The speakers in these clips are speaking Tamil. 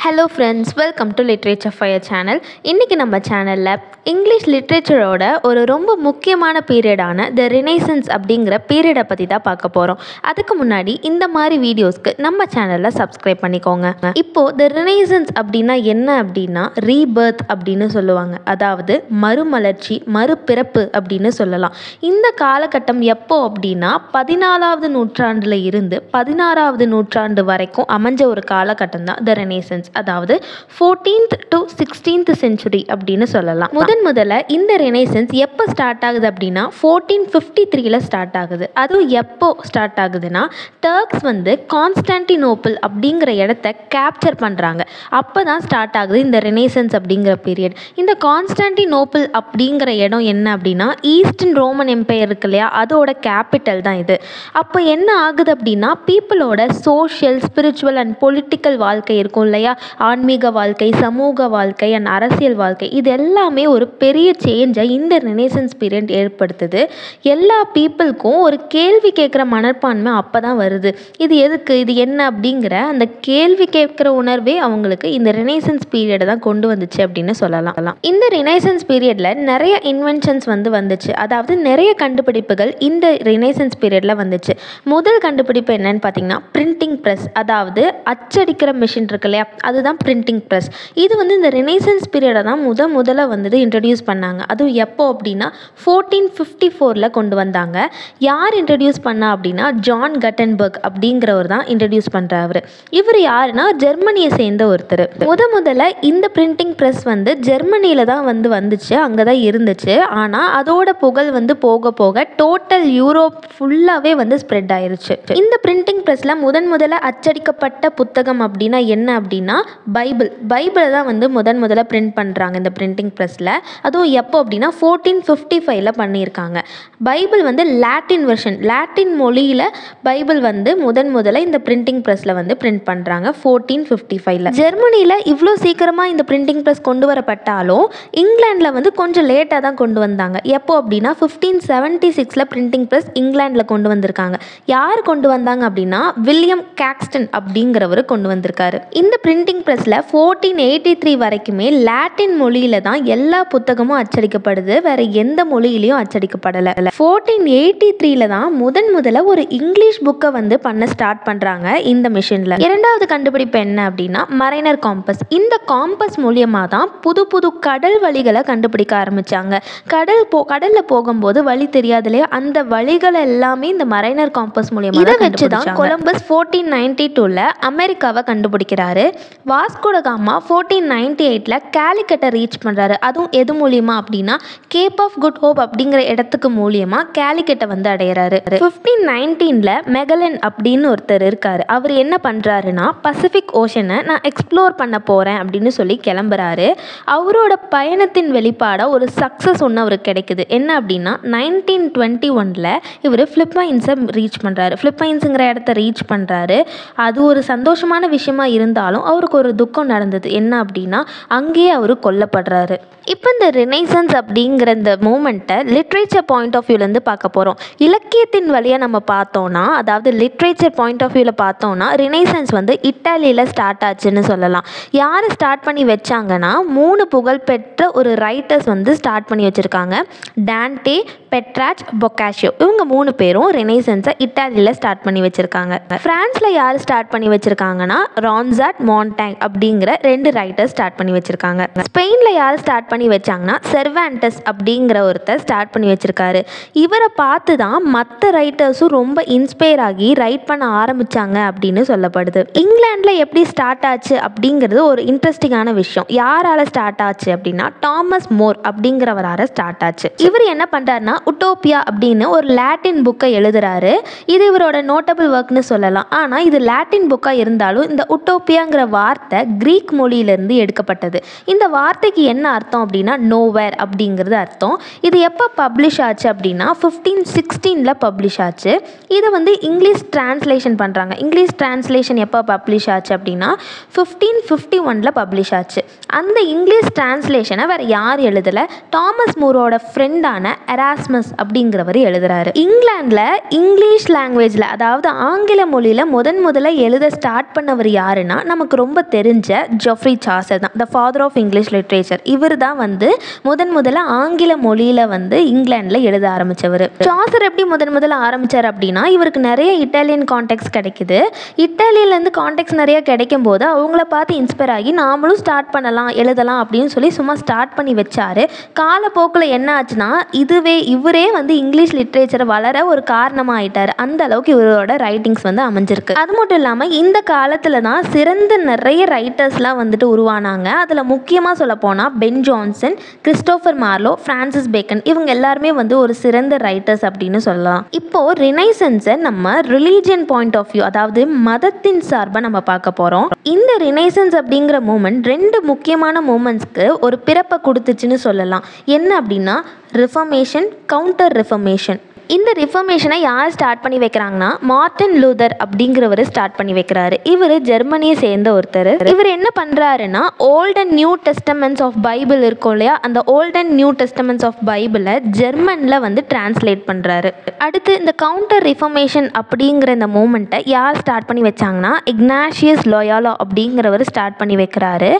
Hello friends, welcome to literature fire channel. இன்றைக்கி நம்ம சேனலில் இங்கிலீஷ் லிட்ரேச்சரோட ஒரு ரொம்ப முக்கியமான பீரியடான த ரினைசன்ஸ் அப்படிங்கிற பீரியடை பற்றி தான் பார்க்க போகிறோம். அதுக்கு முன்னாடி இந்த மாதிரி வீடியோஸ்க்கு நம்ம சேனலில் சப்ஸ்கிரைப் பண்ணிக்கோங்க. இப்போது த ரினைசன்ஸ் அப்படின்னா என்ன அப்படின்னா ரீபர்த் அப்படின்னு சொல்லுவாங்க. அதாவது மறுமலர்ச்சி, மறுபிறப்பு அப்படின்னு சொல்லலாம். இந்த காலகட்டம் எப்போ அப்படின்னா 14வது நூற்றாண்டில் இருந்து 16வது நூற்றாண்டு வரைக்கும் அமைஞ்ச ஒரு காலகட்டம் தான் த ரினைசன்ஸ். அதாவது 14th to 16th century அப்படின்னு சொல்லலாம். முதல்ல இந்த ரெனைசன்ஸ் எப்போ ஸ்டார்ட் ஆகுது அப்படின்னா 1453ல ஸ்டார்ட் ஆகுது. அதுவும் எப்போ ஸ்டார்ட் ஆகுதுன்னா டர்க்ஸ் கான்ஸ்டான்டினோப்பிள் அப்படிங்கிற இடத்த கேப்சர் பண்ணுறாங்க. அப்போ தான் ஸ்டார்ட் ஆகுது இந்த ரெனைசன்ஸ் அப்படிங்கிற பீரியட். இந்த கான்ஸ்டான்டினோப்பிள் அப்படிங்கிற இடம் என்ன அப்படின்னா ஈஸ்டர்ன் ரோமன் எம்பையர் இருக்கு இல்லையா, அதோட கேபிட்டல் தான் இது. அப்போ என்ன ஆகுது அப்படின்னா பீப்புளோட சோஷியல், ஸ்பிரிச்சுவல் அண்ட் பொலிட்டிக்கல் வாழ்க்கை இருக்கும் இல்லையா, ஆன்மீக வாழ்க்கை, சமூக வாழ்க்கை அண்ட் அரசியல் வாழ்க்கை, இது எல்லாமே ஒரு பெரிய சேஞ்சை இந்த ரெனைசன்ஸ் பீரியட் ஏற்படுத்துது. எல்லா பீப்புளுக்கும் ஒரு கேள்வி கேட்குற மனப்பான்மை அப்போ தான் வருது. இது எதுக்கு, இது என்ன அப்படிங்கிற அந்த கேள்வி கேட்குற உணர்வே அவங்களுக்கு இந்த ரெனைசன்ஸ் பீரியடை தான் கொண்டு வந்துச்சு அப்படின்னு சொல்லலாம். இந்த ரெனைசன்ஸ் பீரியடில் நிறைய இன்வென்ஷன்ஸ் வந்துச்சு. அதாவது நிறைய கண்டுபிடிப்புகள் இந்த ரெனைசன்ஸ் பீரியடில் வந்துச்சு. முதல் கண்டுபிடிப்பு என்னன்னு பார்த்தீங்கன்னா பிரிண்டிங் ப்ரெஸ். அதாவது அச்சடிக்கிற மிஷின் இருக்கு இல்லையா, அதுதான் பிரிண்டிங் ப்ரெஸ். இது இந்த ரெனைசன்ஸ் பீரியடை தான் முதல்ல இன்ட்ரடியூஸ் பண்ணாங்க. அதுவும் எப்போ அப்படின்னா 1454ல் கொண்டு வந்தாங்க. யார் இன்ட்ரடியூஸ் பண்ணா அப்படின்னா ஜான் கட்டன்பர்க் அப்படிங்கிறவர் தான் இன்ட்ரடியூஸ் பண்ணுறாரு. இவர் யாருன்னா ஜெர்மனியை சேர்ந்த ஒருத்தர். முதல்ல இந்த பிரிண்டிங் ப்ரெஸ் ஜெர்மனியில் தான் வந்துச்சு, அங்கே தான் இருந்துச்சு. ஆனால் அதோட புகழ் போக போக டோட்டல் யூரோப் ஃபுல்லாகவே ஸ்ப்ரெட் ஆயிருச்சு. இந்த பிரிண்டிங் ப்ரெஸ்ல முதல்ல அச்சடிக்கப்பட்ட புத்தகம் அப்படின்னா என்ன அப்படின்னா பைபிளை தான் முதல்ல பிரிண்ட் பண்ணுறாங்க இந்த பிரிண்டிங் ப்ரெஸ்ஸில். அதுவும் எப்போ அப்படின்னா 1455ல் பண்ணியிருக்காங்க. பைபிள் லாட்டின் வெர்ஷன், லாட்டின் மொழியில் பைபிள் முதல்ல இந்த பிரிண்டிங் ப்ரெஸ்ஸில் பிரிண்ட் பண்ணுறாங்க 1455ல். ஜெர்மனியில் இவ்வளோ சீக்கிரமாக இந்த பிரிண்டிங் ப்ரெஸ் கொண்டு வரப்பட்டாலும் இங்கிலாண்டில் கொஞ்சம் லேட்டாக தான் கொண்டு வந்தாங்க. எப்போ அப்படின்னா 1576ல் பிரிண்டிங் ப்ரெஸ் இங்கிலாண்டில் கொண்டு வந்திருக்காங்க. யார் கொண்டு வந்தாங்க அப்படின்னா வில்லியம் கேக்ஸ்டன் அப்படிங்கிறவர் கொண்டு வந்திருக்காரு. இந்த பிரிண்டிங் ப்ரெஸ்ஸில் 1483 வரைக்குமே லாட்டின் மொழியில தான் எல்லா புத்தகமும் அச்சடிக்கப்படுது, வேற எந்த மொழியிலையும் அச்சடிக்கப்படலை. 1483ல தான் முதல்ல ஒரு இங்கிலீஷ் புக்கை பண்ண ஸ்டார்ட் பண்றாங்க இந்த மிஷின்ல. இரண்டாவது கண்டுபிடிப்பு என்ன அப்படின்னா மரைனர் காம்பஸ். இந்த காம்பஸ் மூலியமா தான் புது புது கடல் வழிகளை கண்டுபிடிக்க ஆரம்பிச்சாங்க. கடல்ல போகும்போது வழி தெரியாது இல்லையா, அந்த வழிகள் எல்லாமே இந்த மரைனர் காம்பஸ் மூலியமா இதை வச்சு தான் கொலம்பஸ் 1492ல அமெரிக்காவை கண்டுபிடிக்கிறாரு. வாஸ்கோ ட காமா 1498ல் கேலிக்கட்டை ரீச் பண்ணுறாரு. அதுவும் எது மூலியமா அப்படின்னா கேப் ஆஃப் குட் ஹோப் அப்படிங்கிற இடத்துக்கு மூலியமா கேலிக்கட்டை அடையிறாரு. 1519ல் மெகலன் அப்படின்னு ஒருத்தர் இருக்காரு. அவர் என்ன பண்ணுறாருன்னா பசிபிக் ஓஷனை நான் எக்ஸ்ப்ளோர் பண்ண போகிறேன் அப்படின்னு சொல்லி கிளம்புறாரு. அவரோட பயணத்தின் வெளிப்பாடாக ஒரு சக்ஸஸ் ஒன்று அவருக்கு கிடைக்குது. என்ன அப்படின்னா 1921ல் இவர் பிலிப்பைன்ஸை ரீச் பண்ணுறாரு. பிலிப்பைன்ஸுங்கிற இடத்த ரீச் பண்ணுறாரு. அது ஒரு சந்தோஷமான விஷயமா இருந்தாலும் அவருக்கு ஒரு துக்கம் நடந்தது. என்ன அப்படின்னா அங்கேயே அவர் கொல்லப்படுறாரு. இப்போ இந்த ரினைசன்ஸ் அப்படிங்கிற இந்த மூமெண்ட்டை லிட்ரேச்சர் பாயிண்ட் ஆஃப் வியூலேருந்து பார்க்க போகிறோம். இலக்கியத்தின் வழியாக நம்ம பார்த்தோன்னா, அதாவது லிட்ரேச்சர் பாயிண்ட் ஆஃப் வியூவில் பார்த்தோன்னா ரினைசன்ஸ் இட்டாலியில் ஸ்டார்ட் ஆச்சுன்னு சொல்லலாம். யார் ஸ்டார்ட் பண்ணி வச்சாங்கன்னா 3 புகழ்பெற்ற ஒரு ரைட்டர்ஸ் ஸ்டார்ட் பண்ணி வச்சுருக்காங்க. Dante, Petrarch, Boccaccio. இவங்க 3 பேரும் ரெனைசன்ஸை இட்டாலியில் ஸ்டார்ட் பண்ணி வச்சுருக்காங்க. ஃப்ரான்ஸில் யார் ஸ்டார்ட் பண்ணி வச்சுருக்காங்கன்னா ரான்சாட், மான்டாங் அப்படிங்கிற 2 ரைட்டர்ஸ் ஸ்டார்ட் பண்ணி வச்சுருக்காங்க. ஸ்பெயினில் யார் ஸ்டார்ட் பண்ணி வச்சாங்கன்னா செர்வான்டஸ் அப்படிங்கிற ஒருத்தர் ஸ்டார்ட் பண்ணி வச்சுருக்காரு. இவரை பார்த்து தான் மற்ற ரைட்டர்ஸும் ரொம்ப இன்ஸ்பயர் ஆகி ரைட் பண்ண ஆரம்பித்தாங்க அப்படின்னு சொல்லப்படுது. இங்கிலாண்டில் எப்படி ஸ்டார்ட் ஆச்சு அப்படிங்கிறது ஒரு இன்ட்ரெஸ்டிங்கான விஷயம். யாரால் ஸ்டார்ட் ஆச்சு அப்படின்னா தாமஸ் மோர் அப்படிங்கிறவரால் ஸ்டார்ட் ஆச்சு. இவர் என்ன பண்ணுறாருன்னா உட்டோப்பியா அப்படின்னு ஒரு லாட்டின் புக்கை எழுதுறாரு. இது இவரோட நோட்டபிள் ஒர்க்னு சொல்லலாம். ஆனால் இது லாட்டின் புக்காக இருந்தாலும் இந்த உட்டோப்பியாங்கிற வார்த்தை கிரீக் மொழியிலிருந்து எடுக்கப்பட்டது. இந்த வார்த்தைக்கு என்ன அர்த்தம் அப்படின்னா நோவேர் அப்படிங்கிறது அர்த்தம். இது எப்போ பப்ளிஷ் ஆச்சு அப்படின்னா 1516ல் பப்ளிஷ் ஆச்சு. இதை இங்கிலீஷ் டிரான்ஸ்லேஷன் பண்ணுறாங்க. இங்கிலீஷ் டிரான்ஸ்லேஷன் எப்போ பப்ளிஷ் ஆச்சு அப்படின்னா 1551ல் பப்ளிஷ் ஆச்சு. அந்த இங்கிலீஷ் டிரான்ஸ்லேஷனை வேறு யார் எழுதலை, தாமஸ் மூரோட ஃப்ரெண்டான எராஸ்மஸ் அப்படிங்கிறவர் எழுதுறாரு. இங்கிலாண்டில் இங்கிலீஷ் லாங்குவேஜில், அதாவது ஆங்கில மொழியில் முதல்ல எழுத ஸ்டார்ட் பண்ணவர் யாருன்னா நமக்கு ரொம்ப ரொம்ப தெரிஞ்ச ஜெஃப்ரி சாசர் தான், the father of English literature. இவர் தான் வந்து முதல்ல ஆங்கில மொழியில் வந்து இங்கிலாண்டில் எழுத ஆரம்பித்தவர். சாசர் எப்படி முதல்ல ஆரம்பித்தார் அப்படின்னா, இவருக்கு நிறைய இட்டாலியன் கான்டெக்ட்ஸ் கிடைக்குது. இட்டாலியிலேருந்து கான்டெக்ட்ஸ் நிறைய கிடைக்கும் போது அவங்கள பார்த்து இன்ஸ்பயர் ஆகி நாமளும் ஸ்டார்ட் பண்ணலாம், எழுதலாம் அப்படின்னு சொல்லி சும்மா ஸ்டார்ட் பண்ணி வச்சார். காலப்போக்கில் என்ன ஆச்சுன்னா, இவரே வந்து இங்கிலீஷ் லிட்ரேச்சரை வளர ஒரு காரணமாக ஆயிட்டார். அந்த அளவுக்கு இவரோட ரைட்டிங்ஸ் வந்து அமைஞ்சிருக்கு. அது மட்டும் இல்லாமல் இந்த காலத்தில் தான் சிறந்த நிறைய ரைட்டர்ஸ்லாம் வந்துட்டு உருவானாங்க. அதில் முக்கியமாக சொல்ல போனால் Ben Jonson, Christopher Marlowe, Francis Bacon, இவங்க எல்லாருமே வந்து ஒரு சிறந்த ரைட்டர்ஸ் அப்படின்னு சொல்லலாம். இப்போது ரினைசன்ஸை நம்ம ரிலீஜியன் பாயிண்ட் ஆஃப் வியூ, அதாவது மதத்தின் சார்பாக நம்ம பார்க்க போகிறோம். இந்த ரினைசன்ஸ் அப்படிங்கிற மூமெண்ட் 2 முக்கியமான மூமெண்ட்ஸ்க்கு ஒரு பிறப்பை கொடுத்துச்சுன்னு சொல்லலாம். என்ன அப்படின்னா, ரிஃபர்மேஷன், கவுண்டர் ரிஃபர்மேஷன். இந்த ரிஃபர்மேஷனை யார் ஸ்டார்ட் பண்ணி வைக்கிறாங்கன்னா, மார்ட்டின் லூதர் அப்படிங்கிறவர் ஸ்டார்ட் பண்ணி வைக்கிறாரு. இவர் ஜெர்மனியை சேர்ந்த ஒருத்தர். இவர் என்ன பண்ணுறாருன்னா, old and new testaments of Bible இருக்கும் இல்லையா, அந்த old and new testaments of பைபிளை ஜெர்மனில் வந்து டிரான்ஸ்லேட் பண்ணுறாரு. அடுத்து இந்த கவுண்டர் ரிஃபர்மேஷன் அப்படிங்கிற இந்த மூமெண்ட்டை யார் ஸ்டார்ட் பண்ணி வச்சாங்கன்னா, இக்னாஷியஸ் லோயாலா அப்படிங்கிறவர் ஸ்டார்ட் பண்ணி வைக்கிறாரு.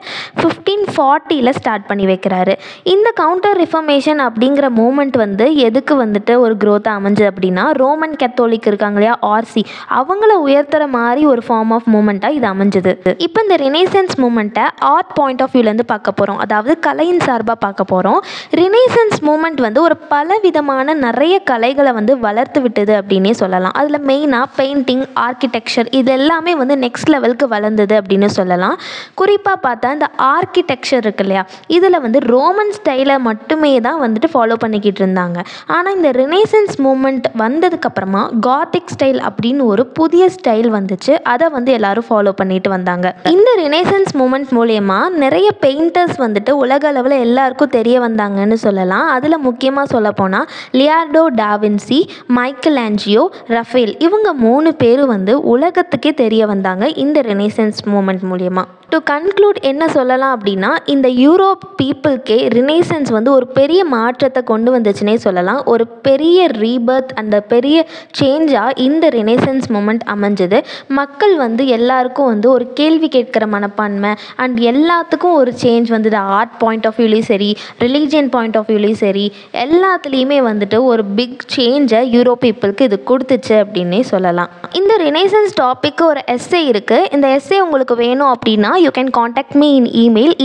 1540 ஸ்டார்ட் பண்ணி வைக்கிறாரு. இந்த கவுண்டர் ரிஃபர்மேஷன் அப்படிங்கிற மூமெண்ட் வந்து எதுக்கு வந்துட்டு ஒரு க்ரோத்தாக அமைஞ்சது அப்படின்னா, ரோமன் கத்தோலிக் இருக்காங்க இல்லையா, ஆர்சி, அவங்கள உயர்த்துற மாதிரி ஒரு ஃபார்ம் ஆஃப் மூமெண்ட்டாக இது அமைஞ்சது. இப்போ இந்த ரினைசன்ஸ் மூமெண்ட்டை ஆர்ட் பாயிண்ட் ஆஃப் வியூலேருந்து பார்க்க போகிறோம், அதாவது கலையின் சார்பாக பார்க்க போகிறோம். ரினைசன்ஸ் மூமெண்ட் வந்து ஒரு பலவிதமான நிறைய கலைகளை வந்து வளர்த்து விட்டது அப்படின்னே சொல்லலாம். அதில் மெயினாக பெயிண்டிங், ஆர்கிடெக்சர், இது எல்லாமே வந்து நெக்ஸ்ட் லெவலுக்கு வளர்ந்தது அப்படின்னு சொல்லலாம். குறிப்பாக பார்த்தா இந்த ஆர்கிடெக்சர் இருக்கு இல்லையா, இதில் வந்து ரோமன் ஸ்டைலை மட்டுமே தான் வந்துட்டு ஃபாலோ பண்ணிக்கிட்டு இருந்தாங்க. ஆனால் இந்த ரினைசன்ஸ் மூமெண்ட் வந்ததுக்கப்புறமா காத்திக் ஸ்டைல் அப்படின்னு ஒரு புதிய ஸ்டைல் வந்துச்சு. அதை வந்து எல்லாரும் ஃபாலோ பண்ணிட்டு வந்தாங்க. இந்த ரினைசன்ஸ் மூமெண்ட் மூலயமா நிறைய பெயிண்டர்ஸ் வந்துட்டு உலக அளவில் எல்லாருக்கும் தெரிய வந்தாங்கன்னு சொல்லலாம். அதில் முக்கியமாக சொல்ல போனால் லியார்டோ டாவின்சி, மைக்கேல் ஆஞ்சியோ, ரஃபேல், இவங்க 3 பேர் வந்து உலகத்துக்கே தெரிய வந்தாங்க இந்த ரினைசன்ஸ் மூமெண்ட் மூலயமா. டு கன்க்ளூட் என்ன சொல்லலாம் அப்படின்னா, இந்த யூரோப் பீப்புளுக்கே ரினைசன்ஸ் வந்து ஒரு பெரிய மாற்றத்தை கொண்டு வந்துச்சுன்னே சொல்லலாம். ஒரு பெரிய ரீபர்த், அந்த பெரிய சேஞ்சாக இந்த ரினைசன்ஸ் மூமெண்ட் அமைஞ்சது. மக்கள் வந்து எல்லாருக்கும் வந்து ஒரு கேள்வி கேட்குற மனப்பான்மை அண்ட் எல்லாத்துக்கும் ஒரு சேஞ்ச் வந்தது. ஆர்ட் பாயிண்ட் ஆஃப் வியூலையும் சரி, ரிலீஜியன் பாயிண்ட் ஆஃப் வியூலையும் சரி, எல்லாத்துலேயுமே வந்துட்டு ஒரு பிக் சேஞ்சை யூரோப் பீப்புளுக்கு இது கொடுத்துச்சு அப்படின்னே சொல்லலாம். இந்த ரினைசன்ஸ் டாப்பிக்கு ஒரு எஸ்ஸே இருக்குது. இந்த எஸ்ஸே உங்களுக்கு வேணும் அப்படின்னா you can contact me in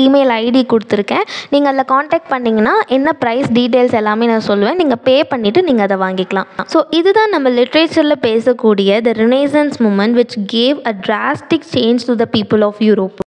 email ID கொடுத்துருக்கேன். நீங்கள் அதில் காண்டாக்ட் பண்ணிங்கன்னா என்ன ப்ரைஸ் டீட்டெயில்ஸ் எல்லாமே நான் சொல்லுவேன். நீங்கள் பே பண்ணிவிட்டு நீங்கள் அதை வாங்கிக்கலாம். ஸோ இதுதான் நம்ம லிட்ரேச்சரில் பேசக்கூடிய the renaissance moment which gave a drastic change to the people of Europe.